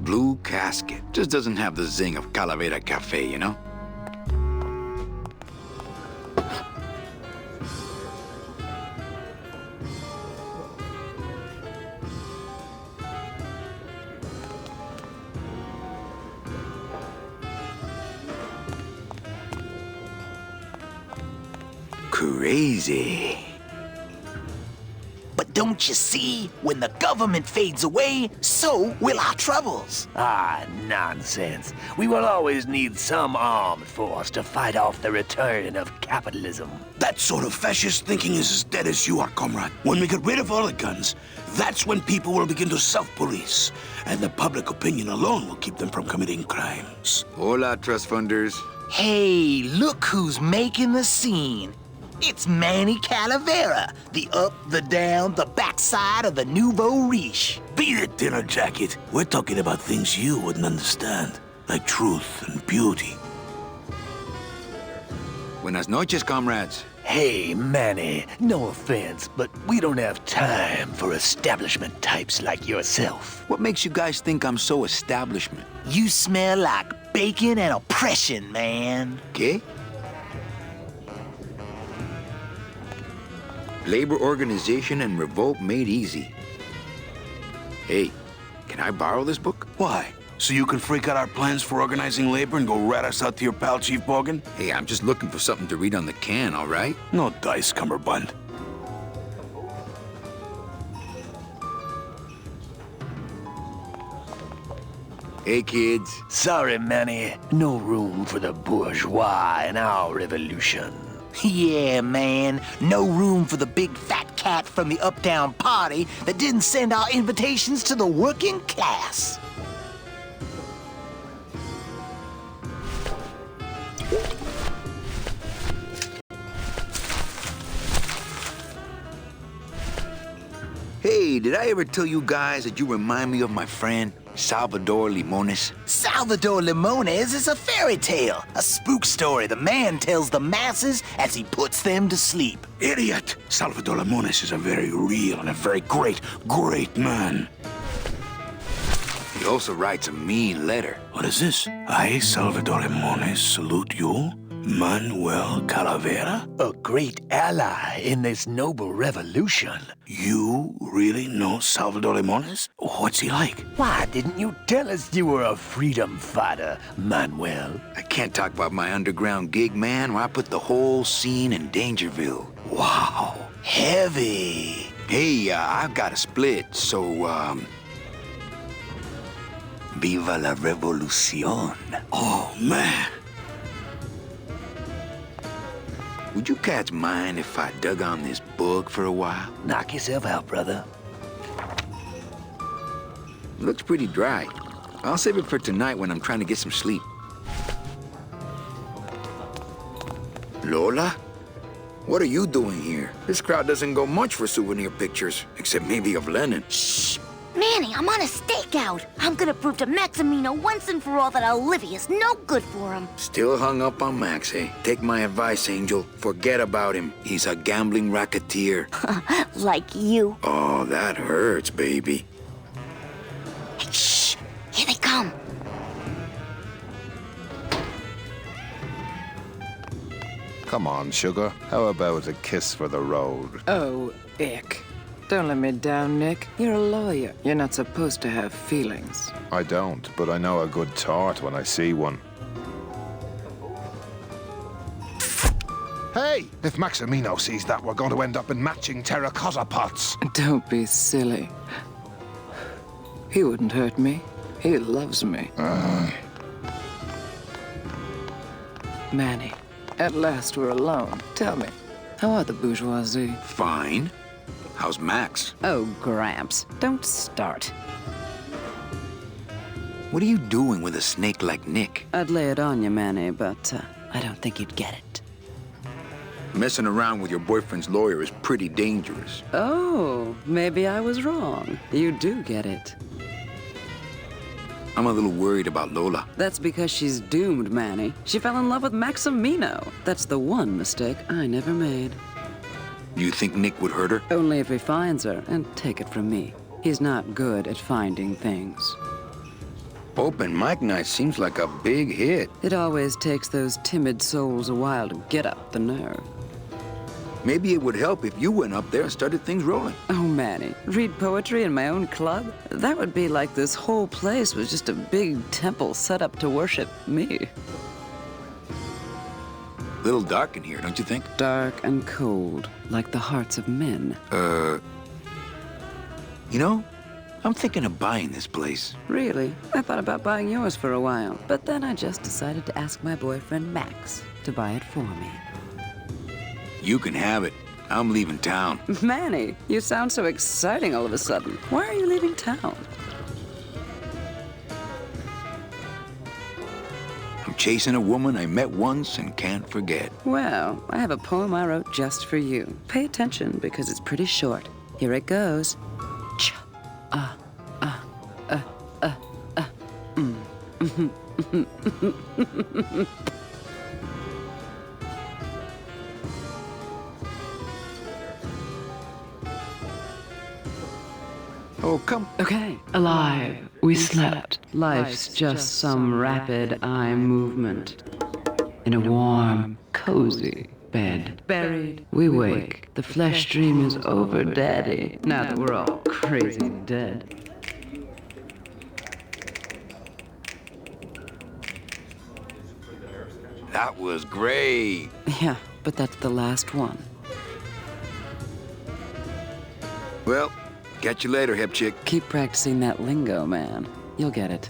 blue casket. Just doesn't have the zing of Calavera Cafe, you know? Crazy. But don't you see? When the government fades away, so will our troubles. Ah, nonsense. We will always need some armed force to fight off the return of capitalism. That sort of fascist thinking is as dead as you are, comrade. When we get rid of all the guns, that's when people will begin to self-police. And the public opinion alone will keep them from committing crimes. Hola, trust funders. Hey, look who's making the scene. It's Manny Calavera, the up, the down, the backside of the nouveau riche. Beat it, dinner jacket. We're talking about things you wouldn't understand, like truth and beauty. Buenas noches, comrades. Hey, Manny, no offense, but we don't have time for establishment types like yourself. What makes you guys think I'm so establishment? You smell like bacon and oppression, man. ¿Qué? Labor organization and revolt made easy. Hey, can I borrow this book? Why? So you can freak out our plans for organizing labor and go rat us out to your pal, Chief Morgan? Hey, I'm just looking for something to read on the can, all right? No dice, Cummerbund. Hey, kids. Sorry, Manny. No room for the bourgeois in our revolution. Yeah, man. No room for the big fat cat from the Uptown party that didn't send our invitations to the working class. Hey, did I ever tell you guys that you remind me of my friend, Salvador Limones? Salvador Limones is a fairy tale, a spook story the man tells the masses as he puts them to sleep. Idiot! Salvador Limones is a very real and a very great man. He also writes a mean letter. What is this? I, Salvador Limones, salute you, Manuel Calavera. A great ally in this noble revolution. You really know Salvador Limones? What's he like? Why didn't you tell us you were a freedom fighter, Manuel? I can't talk about my underground gig, man, where I put the whole scene in Dangerville. Wow. Heavy. Hey, I've got a split, so, Viva la revolución. Oh, man. Would you cats mind if I dug on this book for a while? Knock yourself out, brother. Looks pretty dry. I'll save it for tonight when I'm trying to get some sleep. Lola? What are you doing here? This crowd doesn't go much for souvenir pictures, except maybe of Lenin. Shh! Manny, I'm on a stakeout. I'm gonna prove to Maximino once and for all that Olivia's no good for him. Still hung up on Max, eh? Take my advice, Angel. Forget about him. He's a gambling racketeer. Like you. Oh, that hurts, baby. Hey, shh! Here they come. Come on, sugar. How about a kiss for the road? Oh, ick. Don't let me down, Nick. You're a lawyer. You're not supposed to have feelings. I don't, but I know a good tart when I see one. Hey! If Maximino sees that, we're going to end up in matching terracotta pots. Don't be silly. He wouldn't hurt me. He loves me. Manny, at last we're alone. Tell me, how are the bourgeoisie? Fine. How's Max? Oh, Gramps, don't start. What are you doing with a snake like Nick? I'd lay it on you, Manny, but I don't think you'd get it. Messing around with your boyfriend's lawyer is pretty dangerous. Oh, maybe I was wrong. You do get it. I'm a little worried about Lola. That's because she's doomed, Manny. She fell in love with Maximino. That's the one mistake I never made. Do you think Nick would hurt her? Only if he finds her, and take it from me. He's not good at finding things. Open mic night seems like a big hit. It always takes those timid souls a while to get up the nerve. Maybe it would help if you went up there and started things rolling. Oh, Manny, read poetry in my own club? That would be like this whole place was just a big temple set up to worship me. A little dark in here, don't you think? Dark and cold, like the hearts of men. You know, I'm thinking of buying this place. Really? I thought about buying yours for a while, but then I just decided to ask my boyfriend Max to buy it for me. You can have it. I'm leaving town. Manny, you sound so exciting all of a sudden. Why are you leaving town? I'm chasing a woman I met once and can't forget. Well, I have a poem I wrote just for you. Pay attention because it's pretty short. Here it goes. Oh, come. Okay. Alive, we slept. Life's just some rapid eye movement. In a warm, cozy bed. Buried, we wake. The flesh dream is over, Daddy. Now that we're all crazy dead. That was great. Yeah, but that's the last one. Well, catch you later, hip chick. Keep practicing that lingo, man. You'll get it.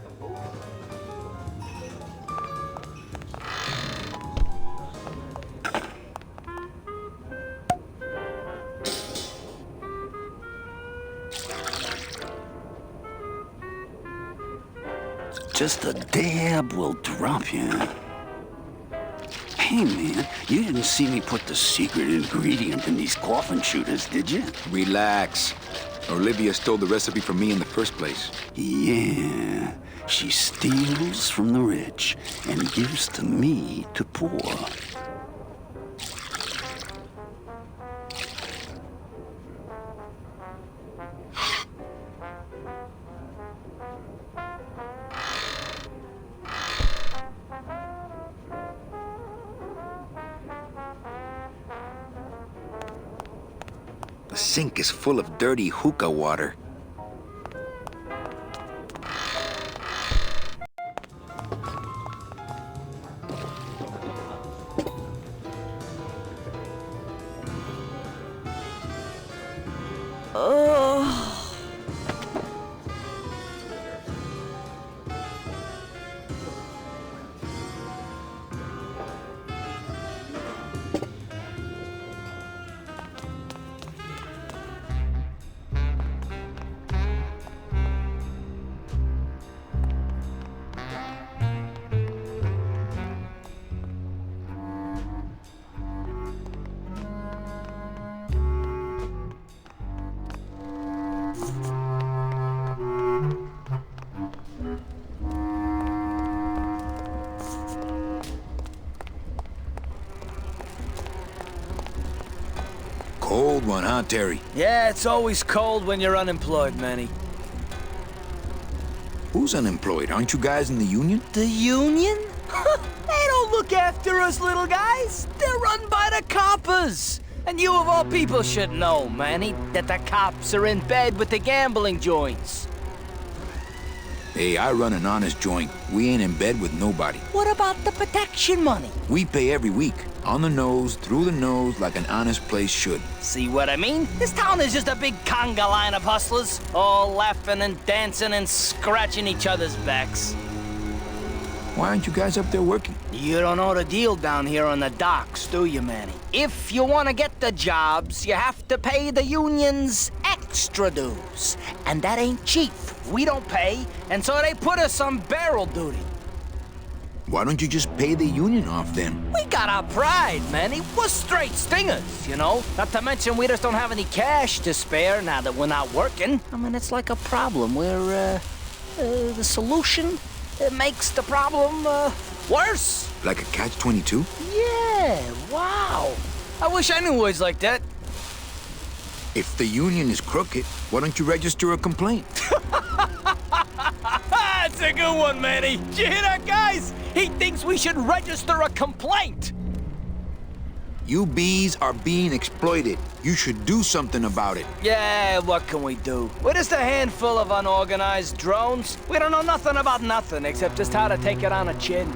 Just a dab will drop you. Hey, man, you didn't see me put the secret ingredient in these coffin shooters, did you? Relax. Olivia stole the recipe from me in the first place. Yeah, she steals from the rich and gives to me to poor. The sink is full of dirty hookah water. Cold one, huh, Terry? Yeah, it's always cold when you're unemployed, Manny. Who's unemployed? Aren't you guys in the union? The union? They don't look after us little guys. They're run by the coppers. And you of all people should know, Manny, that the cops are in bed with the gambling joints. Hey, I run an honest joint. We ain't in bed with nobody. What about the protection money? We pay every week. On the nose, through the nose, like an honest place should. See what I mean? This town is just a big conga line of hustlers, all laughing and dancing and scratching each other's backs. Why aren't you guys up there working? You don't know the deal down here on the docks, do you, Manny? If you want to get the jobs, you have to pay the unions extra dues. And that ain't cheap. We don't pay, and so they put us on barrel duty. Why don't you just pay the union off then? We got our pride, Manny. We're straight stingers, you know? Not to mention we just don't have any cash to spare now that we're not working. I mean, it's like a problem where, the solution makes the problem, worse. Like a catch-22? Yeah, wow. I wish I knew words like that. If the union is crooked, why don't you register a complaint? That's a good one, Manny. Did you hear that, guys? He thinks we should register a complaint. You bees are being exploited. You should do something about it. Yeah, what can we do? We're just a handful of unorganized drones. We don't know nothing about nothing except just how to take it on the chin.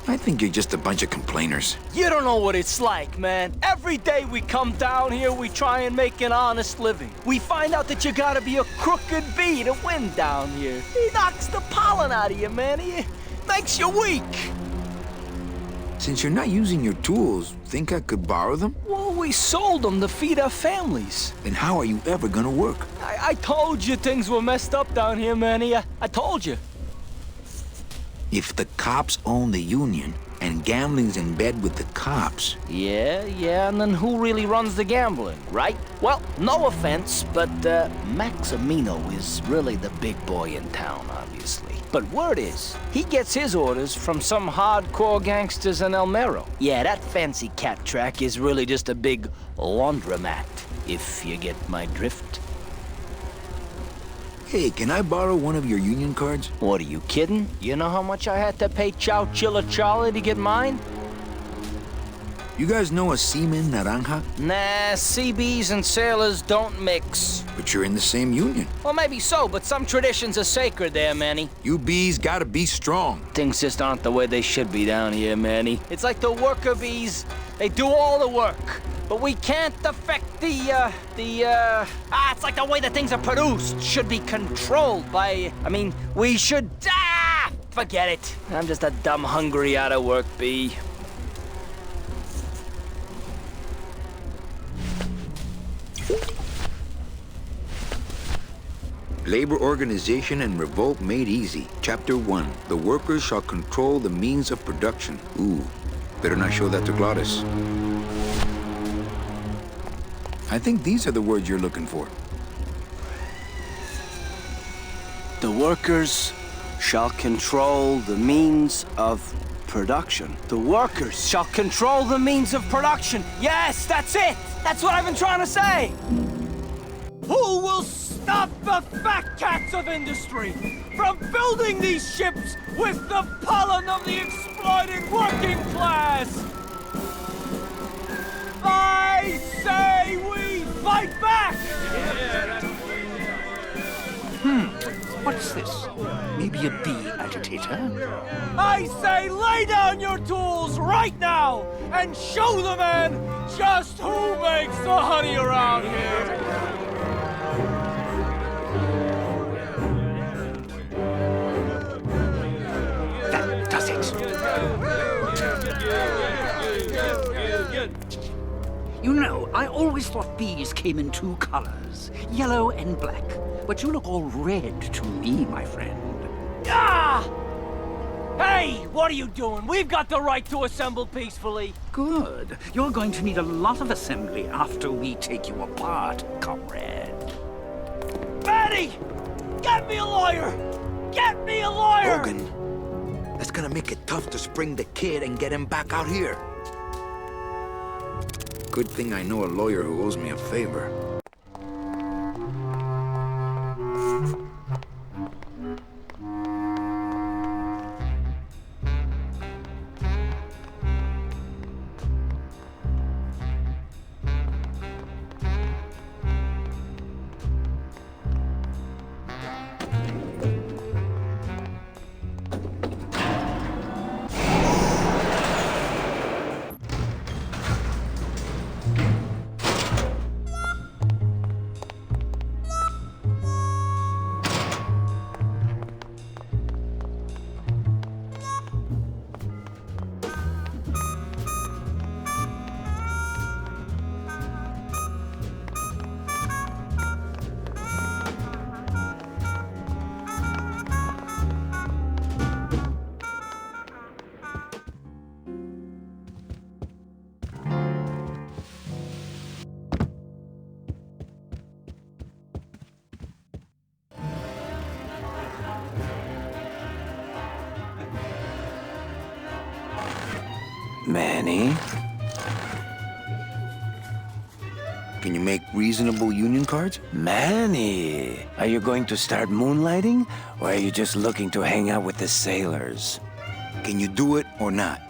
I think you're just a bunch of complainers. You don't know what it's like, man. Every day we come down here, we try and make an honest living. We find out that you gotta be a crooked bee to win down here. He knocks the pollen out of you, man. He makes you weak. Since you're not using your tools, think I could borrow them? Well, we sold them to feed our families. Then how are you ever gonna work? I told you things were messed up down here, Manny. I told you. If the cops own the union and gambling's in bed with the cops... Yeah, and then who really runs the gambling, right? Well, no offense, but Maximino is really the big boy in town, obviously. But word is, he gets his orders from some hardcore gangsters in El Mero. Yeah, that fancy cat track is really just a big laundromat, if you get my drift. Hey, can I borrow one of your union cards? What, are you kidding? You know how much I had to pay Chow Chilla Charlie to get mine? You guys know a seaman naranja? Nah, CBs and sailors don't mix. But you're in the same union. Well, maybe so, but some traditions are sacred there, Manny. You bees gotta be strong. Things just aren't the way they should be down here, Manny. It's like the worker bees. They do all the work. But we can't affect it's like the way that things are produced should be controlled by, we should, forget it. I'm just a dumb, hungry, out-of-work bee. Labor Organization and Revolt Made Easy. Chapter 1. The workers shall control the means of production. Ooh, better not show that to Glottis. I think these are the words you're looking for. The workers shall control the means of production. The workers shall control the means of production. Yes, that's it! That's what I've been trying to say! Who will stop the fat cats of industry from building these ships with the pollen of the exploited working class? I say we fight back! What's this? Maybe a bee agitator? I say lay down your tools right now and show the man just who makes the honey around here! That does it. You know, I always thought bees came in two colors, yellow and black. But you look all red to me, my friend. Ah! Hey, what are you doing? We've got the right to assemble peacefully. Good. You're going to need a lot of assembly after we take you apart, comrade. Manny! Get me a lawyer! Get me a lawyer! Hogan, that's gonna make it tough to spring the kid and get him back out here. Good thing I know a lawyer who owes me a favor. Manny? Can you make reasonable union cards? Manny, are you going to start moonlighting? Or are you just looking to hang out with the sailors? Can you do it or not?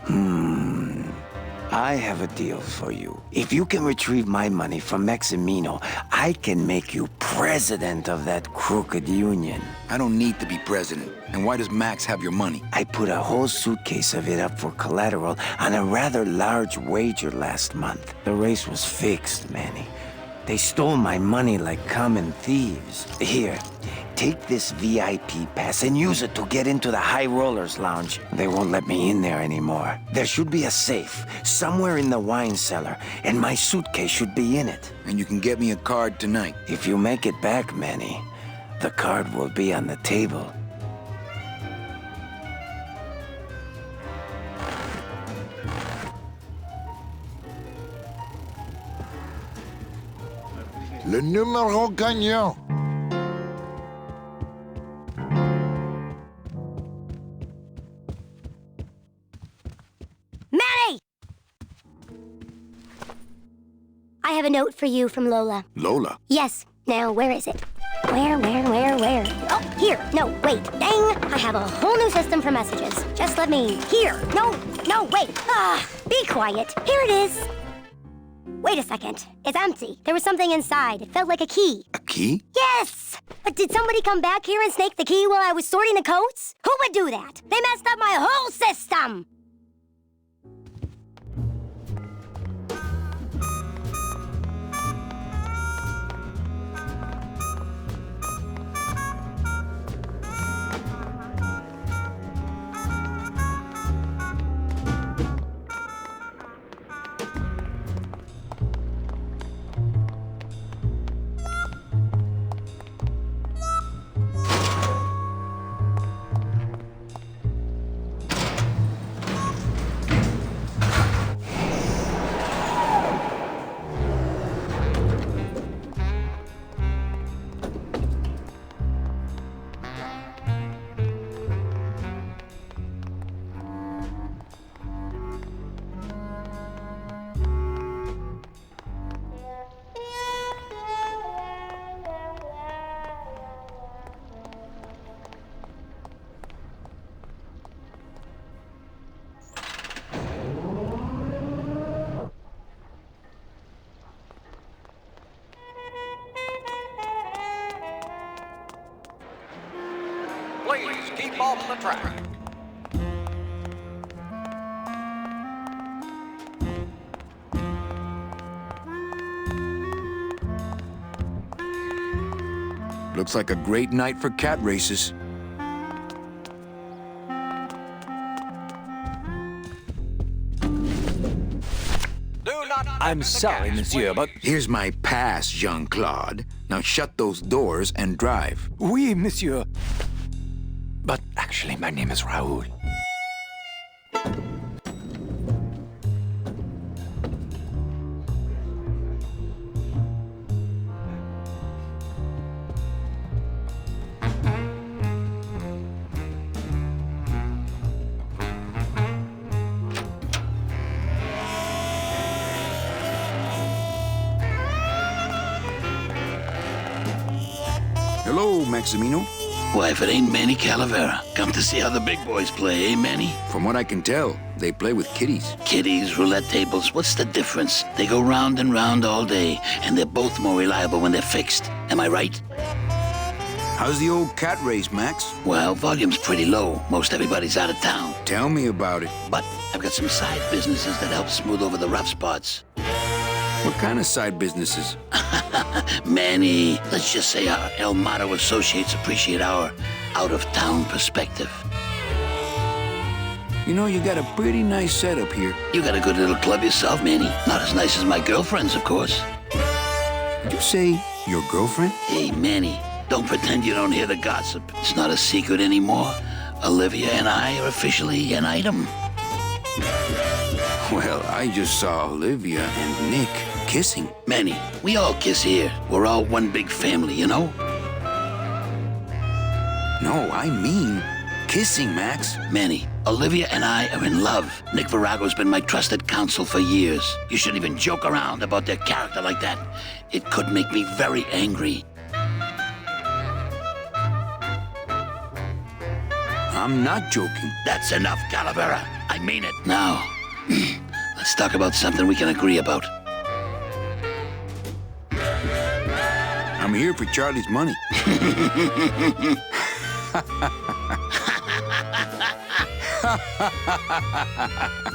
I have a deal for you. If you can retrieve my money from Maximino, I can make you president of that crooked union. I don't need to be president. And why does Max have your money? I put a whole suitcase of it up for collateral on a rather large wager last month. The race was fixed, Manny. They stole my money like common thieves. Here, take this VIP pass and use it to get into the High Rollers Lounge. They won't let me in there anymore. There should be a safe somewhere in the wine cellar, and my suitcase should be in it. And you can get me a card tonight. If you make it back, Manny, the card will be on the table. Le numéro gagnant. Manny! I have a note for you from Lola. Lola? Yes. Now, where is it? Where? Oh, here. No, wait. Dang! I have a whole new system for messages. Just let me... Here. No, wait. Be quiet. Here it is. Wait a second. It's empty. There was something inside. It felt like a key. A key? Yes! But did somebody come back here and snake the key while I was sorting the coats? Who would do that? They messed up my whole system! Please keep off the track. Looks like a great night for cat races. I'm sorry, monsieur, but... Here's my pass, Jean-Claude. Now shut those doors and drive. Oui, monsieur. But actually, my name is Raoul. Hello, Maximino. Why, if it ain't Manny Calavera, come to see how the big boys play, eh, Manny? From what I can tell, they play with kitties. Kitties, roulette tables, what's the difference? They go round and round all day, and they're both more reliable when they're fixed. Am I right? How's the old cat race, Max? Well, volume's pretty low. Most everybody's out of town. Tell me about it. But I've got some side businesses that help smooth over the rough spots. What kind of side businesses? Manny, let's just say our El Mato associates appreciate our out-of-town perspective. You know, you got a pretty nice setup here. You got a good little club yourself, Manny. Not as nice as my girlfriend's, of course. Did you say your girlfriend? Hey, Manny, don't pretend you don't hear the gossip. It's not a secret anymore. Olivia and I are officially an item. Well, I just saw Olivia and Nick kissing. Manny, we all kiss here. We're all one big family, you know? No, I mean, kissing, Max? Manny, Olivia and I are in love. Nick Virago's been my trusted counsel for years. You shouldn't even joke around about their character like that. It could make me very angry. I'm not joking. That's enough, Calavera. I mean it. Now, let's talk about something we can agree about. I'm here for Charlie's money.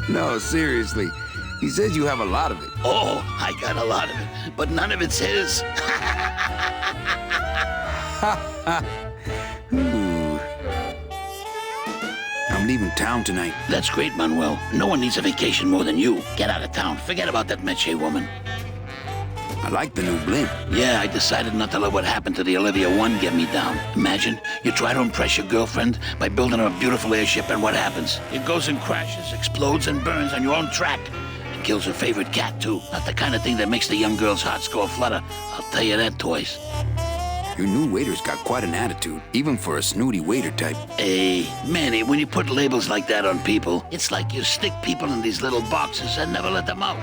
No, seriously. He says you have a lot of it. Oh, I got a lot of it, but none of it's his. Ooh. I'm leaving town tonight. That's great, Manuel. No one needs a vacation more than you. Get out of town. Forget about that Meche woman. I like the new blimp. Yeah, I decided not to let what happened to the Olivia 1 get me down. Imagine, you try to impress your girlfriend by building her a beautiful airship, and what happens? It goes and crashes, explodes, and burns on your own track. And kills her favorite cat, too. Not the kind of thing that makes the young girl's hearts go a-flutter. I'll tell you that, toys. Your new waiter's got quite an attitude, even for a snooty waiter type. Hey, Manny, when you put labels like that on people, it's like you stick people in these little boxes and never let them out.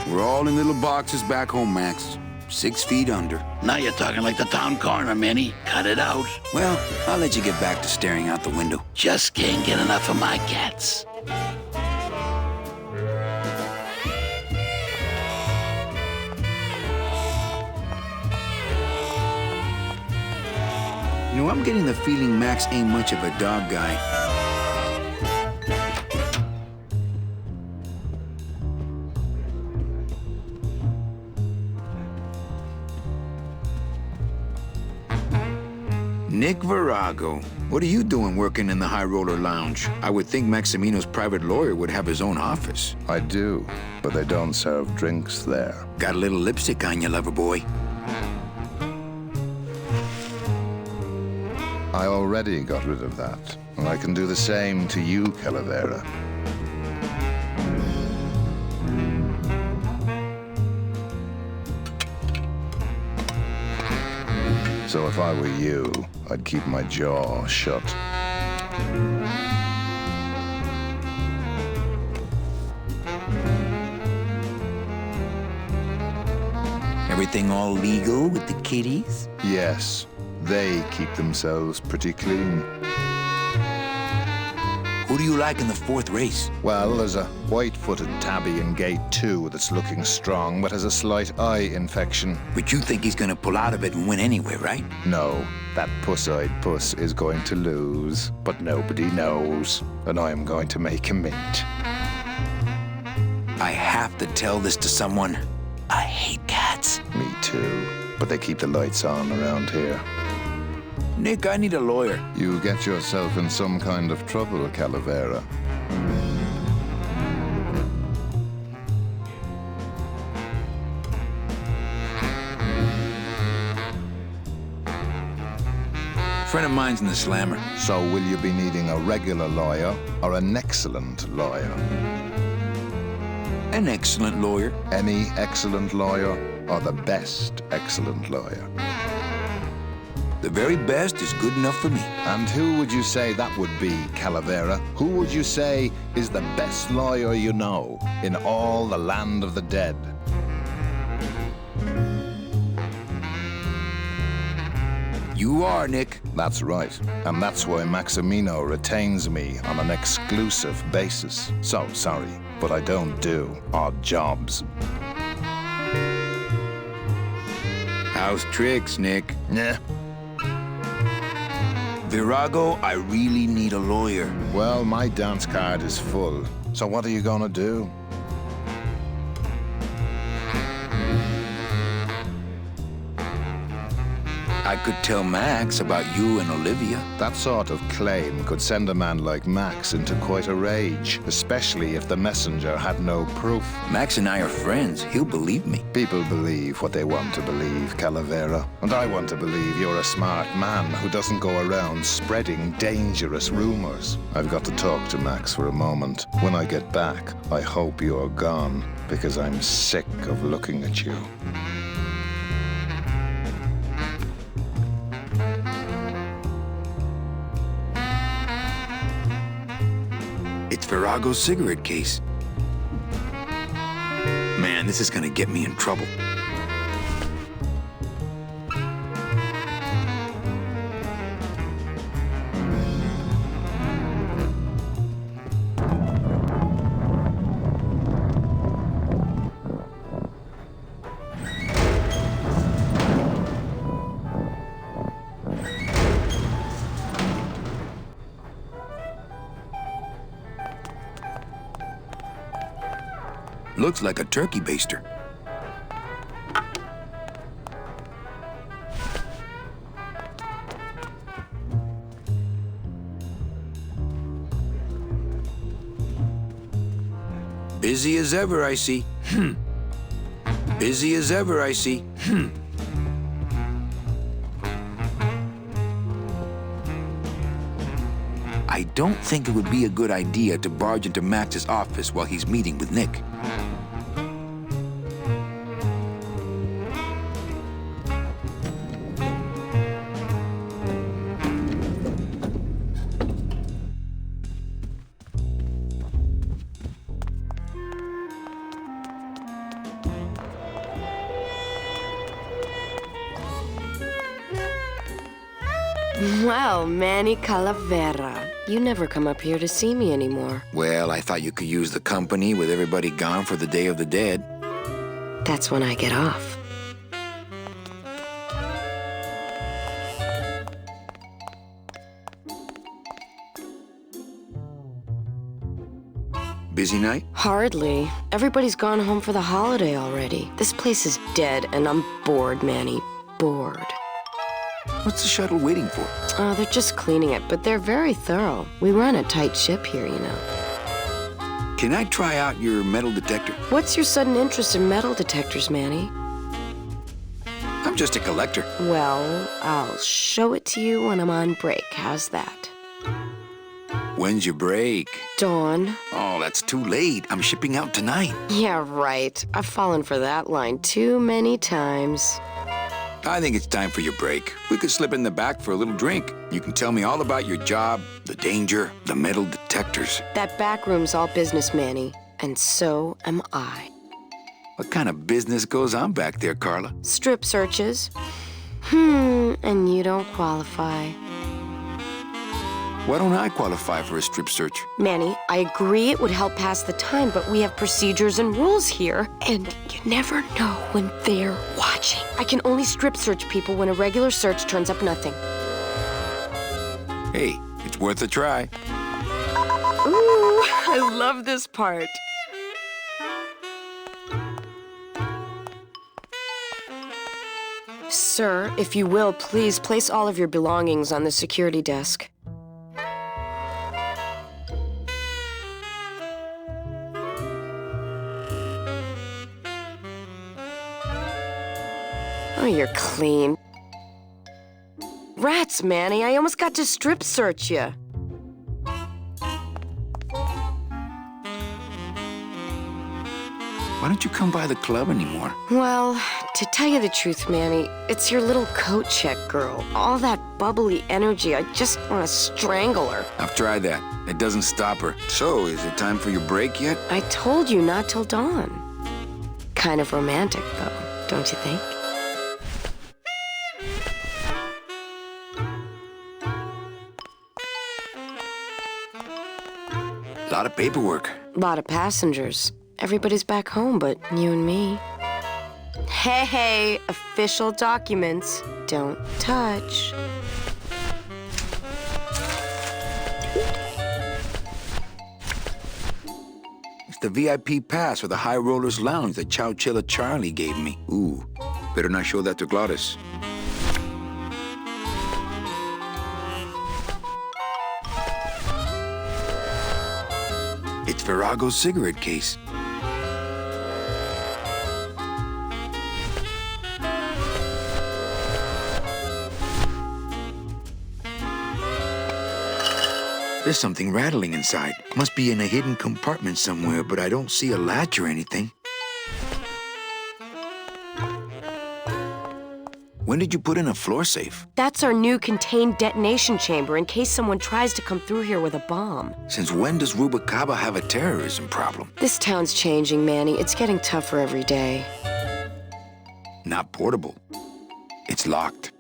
We're all in little boxes back home, Max. 6 feet under. Now you're talking like the town coroner, Manny. Cut it out. Well, I'll let you get back to staring out the window. Just can't get enough of my cats. You know, I'm getting the feeling Max ain't much of a dog guy. Nick Virago. What are you doing working in the High Roller Lounge? I would think Maximino's private lawyer would have his own office. I do, but they don't serve drinks there. Got a little lipstick on you, lover boy. I already got rid of that, and I can do the same to you, Calavera. So if I were you, I'd keep my jaw shut. Everything all legal with the kitties? Yes, they keep themselves pretty clean. Who do you like in the 4th race? Well, there's a white-footed tabby in gate 2 that's looking strong, but has a slight eye infection. But you think he's gonna pull out of it and win anyway, right? No, that puss-eyed puss is going to lose, but nobody knows, and I'm going to make him mint. I have to tell this to someone. I hate cats. Me too, but they keep the lights on around here. Nick, I need a lawyer. You get yourself in some kind of trouble, Calavera. Friend of mine's in the slammer. So will you be needing a regular lawyer or an excellent lawyer? An excellent lawyer. Any excellent lawyer or the best excellent lawyer? The very best is good enough for me. And who would you say that would be, Calavera? Who would you say is the best lawyer you know in all the land of the dead? You are, Nick. That's right. And that's why Maximino retains me on an exclusive basis. So, sorry, but I don't do odd jobs. How's tricks, Nick? Nah. Virago, I really need a lawyer. Well, my dance card is full. So what are you gonna do? I could tell Max about you and Olivia. That sort of claim could send a man like Max into quite a rage, especially if the messenger had no proof. Max and I are friends. He'll believe me. People believe what they want to believe, Calavera. And I want to believe you're a smart man who doesn't go around spreading dangerous rumors. I've got to talk to Max for a moment. When I get back, I hope you're gone, because I'm sick of looking at you. Farrago's cigarette case. Man, this is gonna get me in trouble. Looks like a turkey baster. Busy as ever, I see. Busy as ever, I see. I don't think it would be a good idea to barge into Max's office while he's meeting with Nick. Well, Manny Calavera, you never come up here to see me anymore. Well, I thought you could use the company with everybody gone for the Day of the Dead. That's when I get off. Busy night? Hardly. Everybody's gone home for the holiday already. This place is dead, and I'm bored, Manny. Bored. What's the shuttle waiting for? Oh, they're just cleaning it, but they're very thorough. We run a tight ship here, you know. Can I try out your metal detector? What's your sudden interest in metal detectors, Manny? I'm just a collector. Well, I'll show it to you when I'm on break. How's that? When's your break? Dawn. Oh, that's too late. I'm shipping out tonight. Yeah, right. I've fallen for that line too many times. I think it's time for your break. We could slip in the back for a little drink. You can tell me all about your job, the danger, the metal detectors. That back room's all business, Manny. And so am I. What kind of business goes on back there, Carla? Strip searches. And you don't qualify. Why don't I qualify for a strip search? Manny, I agree it would help pass the time, but we have procedures and rules here, and you never know when they're watching. I can only strip search people when a regular search turns up nothing. Hey, it's worth a try. Ooh, I love this part. Sir, if you will, please place all of your belongings on the security desk. Oh, you're clean. Rats, Manny, I almost got to strip search you. Why don't you come by the club anymore? Well, to tell you the truth, Manny, it's your little coat check girl. All that bubbly energy, I just want to strangle her. I've tried that. It doesn't stop her. So, is it time for your break yet? I told you not till dawn. Kind of romantic, though, don't you think? A lot of paperwork. A lot of passengers. Everybody's back home but you and me. Hey, official documents. Don't touch. It's the VIP pass for the High Rollers Lounge that Chowchilla Charlie gave me. Ooh, better not show that to Glottis. It's Farrago's cigarette case. There's something rattling inside. Must be in a hidden compartment somewhere, but I don't see a latch or anything. When did you put in a floor safe? That's our new contained detonation chamber in case someone tries to come through here with a bomb. Since when does Rubacaba have a terrorism problem? This town's changing, Manny. It's getting tougher every day. Not portable. It's locked.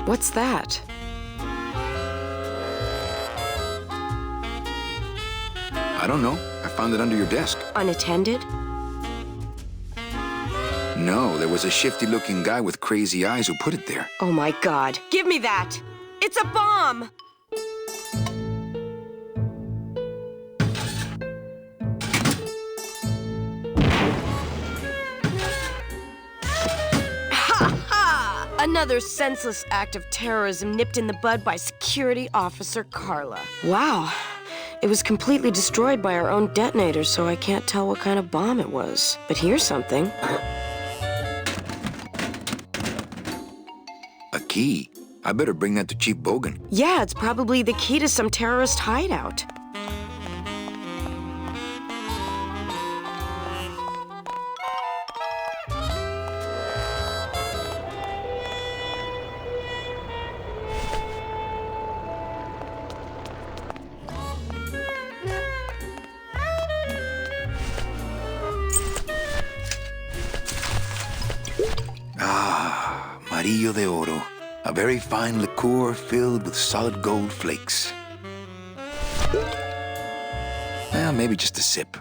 What's that? I don't know. I found it under your desk. Unattended? No, there was a shifty-looking guy with crazy eyes who put it there. Oh my God. Give me that! It's a bomb! Another senseless act of terrorism nipped in the bud by Security Officer Carla. Wow. It was completely destroyed by our own detonator, so I can't tell what kind of bomb it was. But here's something. A key? I better bring that to Chief Bogan. Yeah, it's probably the key to some terrorist hideout. Amarillo de Oro, a very fine liqueur filled with solid gold flakes. Well, maybe just a sip.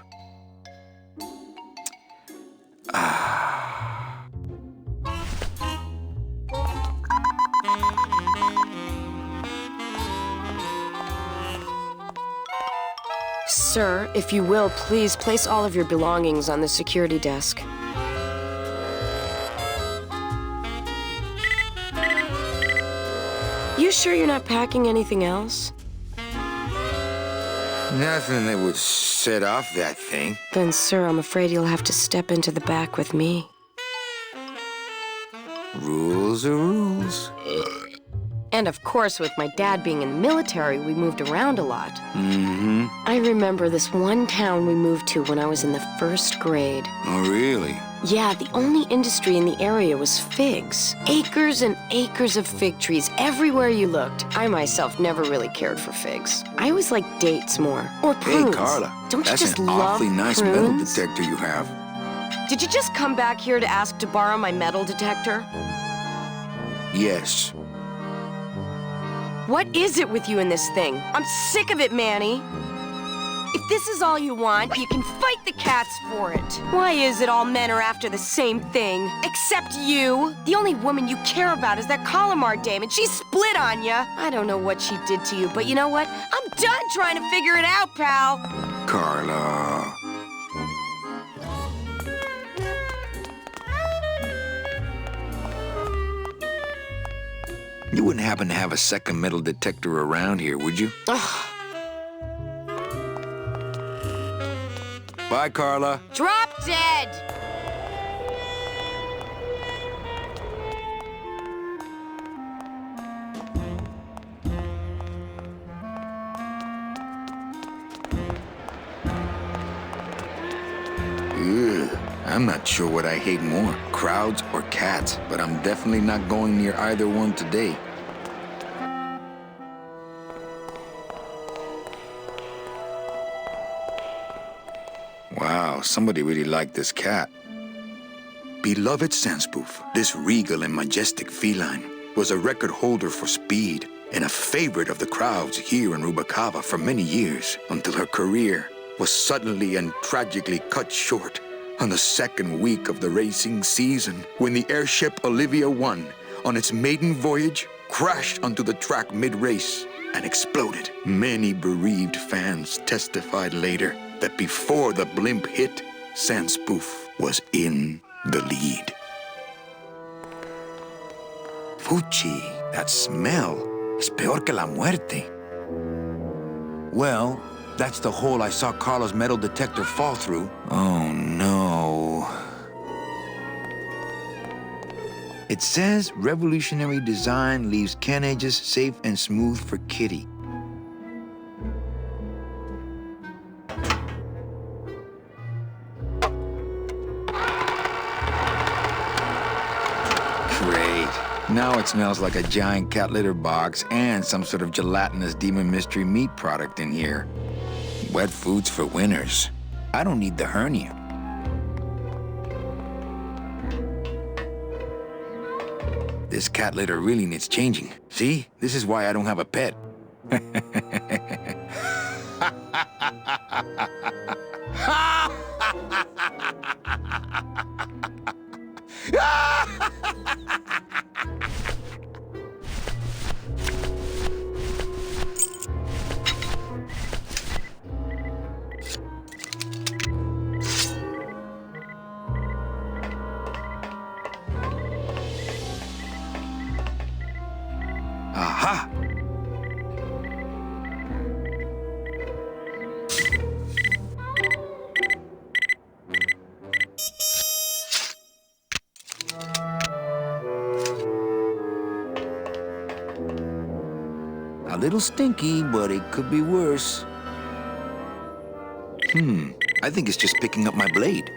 Sir, if you will, please place all of your belongings on the security desk. You sure you're not packing anything else? Nothing that would set off that thing. Then, sir, I'm afraid you'll have to step into the back with me. Rules are rules. And of course, with my dad being in the military, we moved around a lot. Mm-hmm. I remember this one town we moved to when I was in the 1st grade. Oh, really? Yeah, the only industry in the area was figs. Acres and acres of fig trees everywhere you looked. I myself never really cared for figs. I always liked dates more. Or prunes. Hey, Carla. Don't you that's just an love awfully nice metal prunes? detector you have. Did you just come back here to ask to borrow my metal detector? Yes. What is it with you in this thing? I'm sick of it, Manny. If this is all you want, you can fight the cats for it. Why is it all men are after the same thing? Except you. The only woman you care about is that Calamar dame, and she split on you. I don't know what she did to you, but you know what? I'm done trying to figure it out, pal. Carla. You wouldn't happen to have a second metal detector around here, would you? Ugh. Bye, Carla. Drop dead! Ugh, I'm not sure what I hate more, crowds or cats, but I'm definitely not going near either one today. Wow, somebody really liked this cat. Beloved Sandspoof, this regal and majestic feline was a record holder for speed and a favorite of the crowds here in Rubacava for many years, until her career was suddenly and tragically cut short on the 2nd week of the racing season, when the airship Olivia 1, on its maiden voyage, crashed onto the track mid-race and exploded. Many bereaved fans testified later that before the blimp hit, Sandspoof was in the lead. Fuchi, that smell is peor que la muerte. Well, that's the hole I saw Carla's metal detector fall through. Oh, no. It says revolutionary design leaves Ken edges safe and smooth for Kitty. Great. Now it smells like a giant cat litter box and some sort of gelatinous demon mystery meat product in here. Wet foods for winners. I don't need the hernia. This cat litter really needs changing. See? This is why I don't have a pet. Aha! A little stinky, but it could be worse. I think it's just picking up my blade.